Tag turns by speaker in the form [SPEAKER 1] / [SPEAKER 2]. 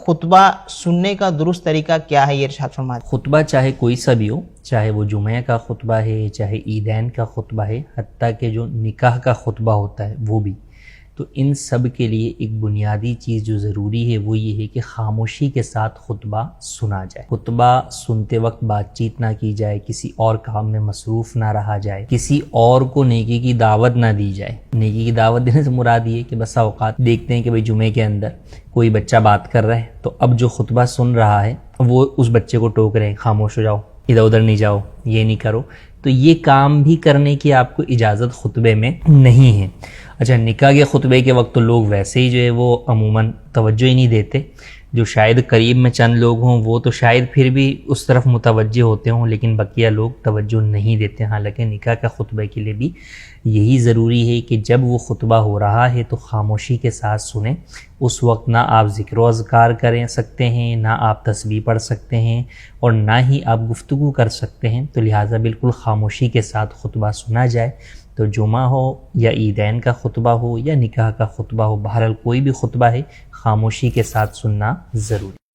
[SPEAKER 1] خطبہ سننے کا درست طریقہ کیا ہے، یہ ارشاد فرمائیں۔
[SPEAKER 2] خطبہ چاہے کوئی سا بھی ہو، چاہے وہ جمعہ کا خطبہ ہے، چاہے عیدین کا خطبہ ہے، حتیٰ کہ جو نکاح کا خطبہ ہوتا ہے وہ بھی، تو ان سب کے لیے ایک بنیادی چیز جو ضروری ہے وہ یہ ہے کہ خاموشی کے ساتھ خطبہ سنا جائے۔ خطبہ سنتے وقت بات چیت نہ کی جائے، کسی اور کام میں مصروف نہ رہا جائے، کسی اور کو نیکی کی دعوت نہ دی جائے۔ نیکی کی دعوت دینے سے مراد یہ ہے کہ بسا اوقات دیکھتے ہیں کہ بھئی جمعے کے اندر کوئی بچہ بات کر رہا ہے تو اب جو خطبہ سن رہا ہے وہ اس بچے کو ٹوک رہے ہیں، خاموش ہو جاؤ، ادھر ادھر نہیں جاؤ، یہ نہیں کرو، تو یہ کام بھی کرنے کی آپ کو اجازت خطبے میں نہیں ہے۔ اچھا، نکاح کے خطبے کے وقت تو لوگ ویسے ہی جو ہے وہ عموماً توجہ ہی نہیں دیتے، جو شاید قریب میں چند لوگ ہوں وہ تو شاید پھر بھی اس طرف متوجہ ہوتے ہوں، لیکن بقیہ لوگ توجہ نہیں دیتے۔ حالانکہ نکاح کا خطبے کے لیے بھی یہی ضروری ہے کہ جب وہ خطبہ ہو رہا ہے تو خاموشی کے ساتھ سنیں۔ اس وقت نہ آپ ذکر و اذکار کر سکتے ہیں، نہ آپ تسبیح پڑھ سکتے ہیں، اور نہ ہی آپ گفتگو کر سکتے ہیں، تو لہٰذا بالکل خاموشی کے ساتھ خطبہ سنا جائے۔ تو جمعہ ہو یا عیدین کا خطبہ ہو یا نکاح کا خطبہ ہو، بہرحال کوئی بھی خطبہ ہے، خاموشی کے ساتھ سننا ضروری۔